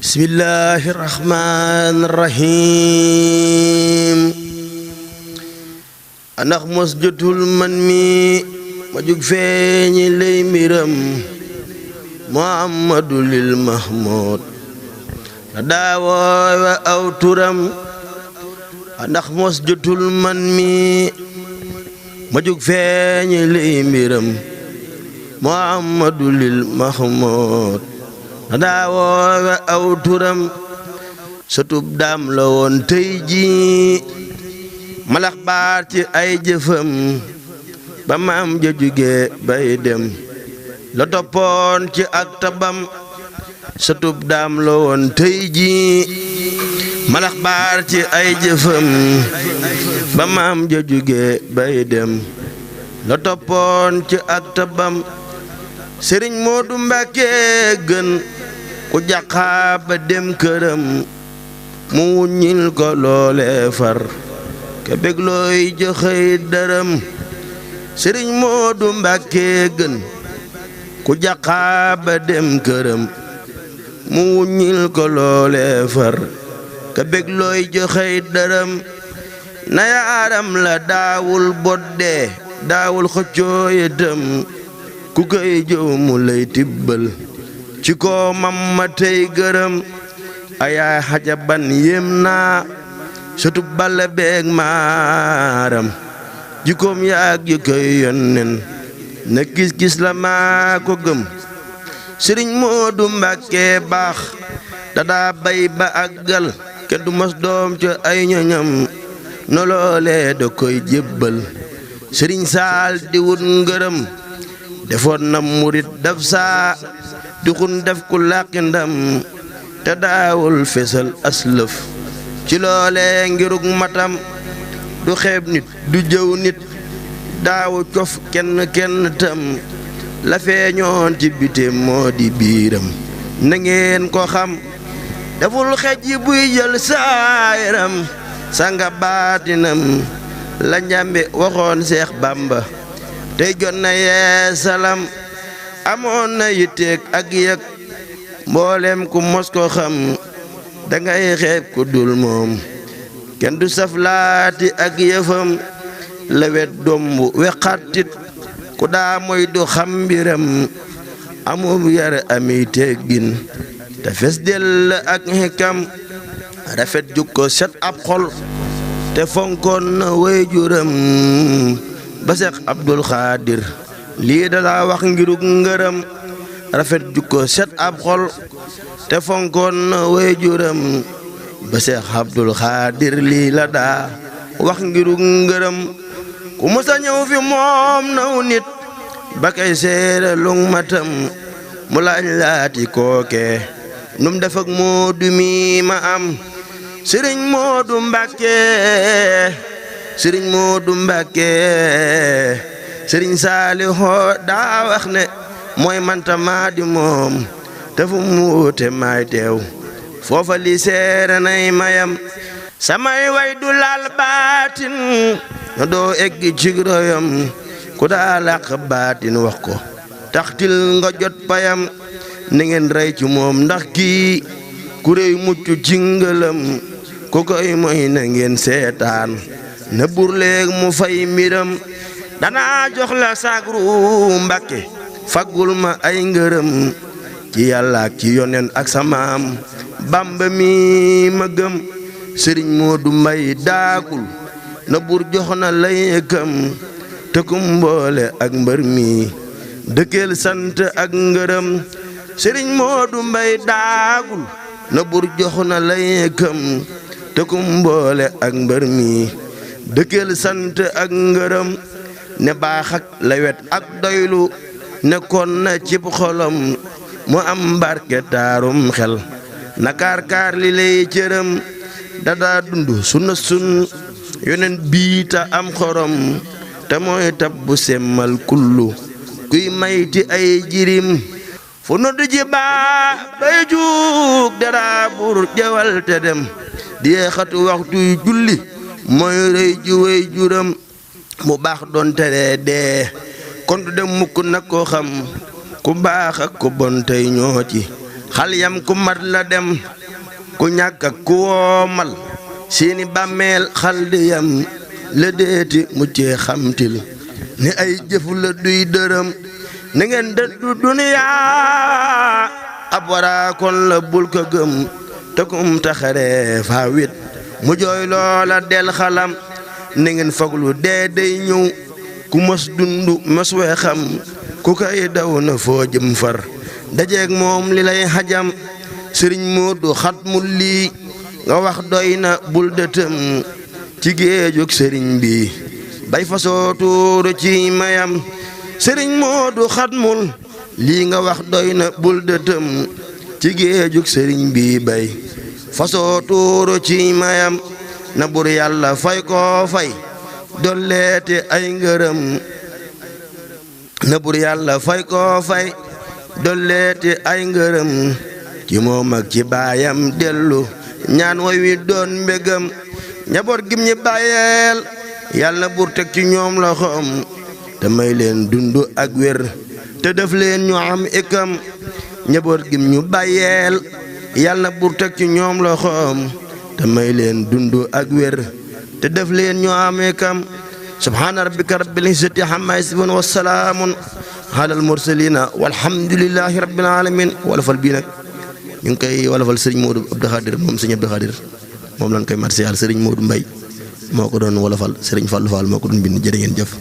bismillahi rahmaani rahiim ndax mos jotul man mi ma jug feeñi lay mbiram Muhammadu lil Mahmoud la daawoowe aw turam ndax mos jotul man mi ma jug feeñi lay mbiram Muhammadu lil Mahmoud la daawoowe aw turam sëtub daam la woon tey ji malax baar ci ay jëfam ba maam ja jóge bay dem la toppoon ci ak tabam sëtub daam la woon tey ji malax baar ci ay jëfam ba maam ja jóge bay dem la toppoon ci ak tabam Sëriñ Moodu Mbàkke gën ku jàqaa ba dem këram mu wuññil ko loole far ke bég looy joxey dërëm Sëriñ Moodu Mbàkke gën ku jàqaa ba dem këram mu wuññil ko loole far ke bég looy joxey dërëm na yaaram la daawul bodde daawul xëccoo itam ku koy jëw mu lay tibbal ci ko mam ma tey gërëm ayaay xajaban yéem naa sutub balla beeg maaram jikoom yaag ji koy yonnen na gis-gis la maa ko gëm Sëriñ Moodu Mbàkke baax dadaa bay ba àggal kenn du mos doom ci ay ñoñam no loole da koy jébbal Sëriñ Saal di wut ngërëm defoon na murit daf saa duxun def ku làqi ndam te daawul fesal aslëf ci loole ngirug matam du xeeb nit du jëw nit daawu cof kenn tam la feeñoon ci bite moo di biiram na ngeen ko xam deful xej yi buy jël saayaram sanga baatinam la njàmbe waxoon Seex Bàmba tey jot na yeesalam amoon na yitteeg ak yëg mboolem ku mos ko xam dangay xeeb ku dul moom kenn du saflaati ak yëfam lewet domb wexatit ku daa moy du xam mbiram amul yar ami teggin te fes del ak xikam rafet jukko set ab xol te fonkoon na waajuram ba Seex Abdul Xaadir lii dalaa wax ngirug ngërëm rafet jukko set ab xol te fonkoon na waajuram ba Seex Abdul Xaadir lii la daa wax ngirug ngërëm ku musa ñëw fi moom naw nit ba kay seere lung matam mu laaj laati kooke num def ak Moodu mi ma am Sëriñ Moodu Mbàkke Sëriñ Moodu Mbàkke Sëriñ Saalihu daa wax ne mooy manta maa di moom te fu mu wuute maay teew foofa li seere nay mayam samay way du laal baatin na doo eggi ci royam ku daa làq baatin wax ko taxtil nga jot payam na ngeen rey ci moom ndax kii ku réy mucc ci ngëlam ku koy moy na ngeen seetaan na burleeg mu fay mbiram danaa jox la sagru Mbàkke faggul ma ay ngërëm ci yàlla ak ci yonen ak samaam Bàmba mi ma gëm Sëriñ Moodu Mbay daagul na bur jox na lay kam te kum mboole ak mbër mi dëkkeel sant ak ngërëm Sëriñ Moodu Mbay daagul na bur jox na lay kam te kum mboole ak mbër mi dëkkeel sant ak ngërëm ne baax ak lewet ak doylu nekkoon na cib xolam mu am barke taarum xel na kaar li lay cëram dadaa dund sunna sun yonen biita am xorom te mooy tab bu semmal kullu kuy mayti ay jirim fu nodd ji baa bay juug dara bur jawal te dem di xatu waxtu julli mooy rëy ji way juram mu baax doon tere dee kon du dem mukk nag koo xam ku baax ak ku bon tey ñoo ci xal yam ku mat la dem ku ñàkk ak ku woomal seeni bàmmeel xal di yam la deeti muccee xamtil ni ay jëfu la duy dërëm na ngeen dëddu duniyaa ab waraakoon la bul ko gëm te kum taxare faa wit mu jooy loola del xalam na ngeen faglu dee day ñëw ku mos dundu mos wee xam ku koy daw na foo jëm far dajeeg moom li lay xajam sëriñ Moodu xatmul lii nga wax doy na bul dëtëm ci géejug sëriñ bi bay fasoo tuuru ci mayam sëriñ Moodu xatmul lii nga wax doy na bul dëtëm ci géejug sëriñ bi bay fasoo tuuru ci mayam na bur yàlla fay ko fay dolleete ay ngërëm na bur yàlla fay ko fay dolleete ay ngërëm ci moom ak ci baayam dellu ñaan way wi doon mbégam njaboot gim ñi bàyyeel yàlla bur teg ci ñoom loxoom te may leen dund ak wér te def leen ñu am ikam njaboot gim ñu bàyyeel yàlla bur teg ci ñoom loxoom te may leen dund ak wér te def leen ñu am ikam subhaana rabbika rabbil izzati amma yasifuun wa salaamun alal mursaliina walhamdulillahi rabbil alamin wolofal bii nag ñu ngi koy wolofal sëriñ Modou Abdou Khadir moom sëriñ Abdou Khadir moom lañ koy marsiyaal sëriñ Modou Mbaye moo ko doon wolofal sëriñ Fallou Fall moo ko doon bind jërë ngeen jëf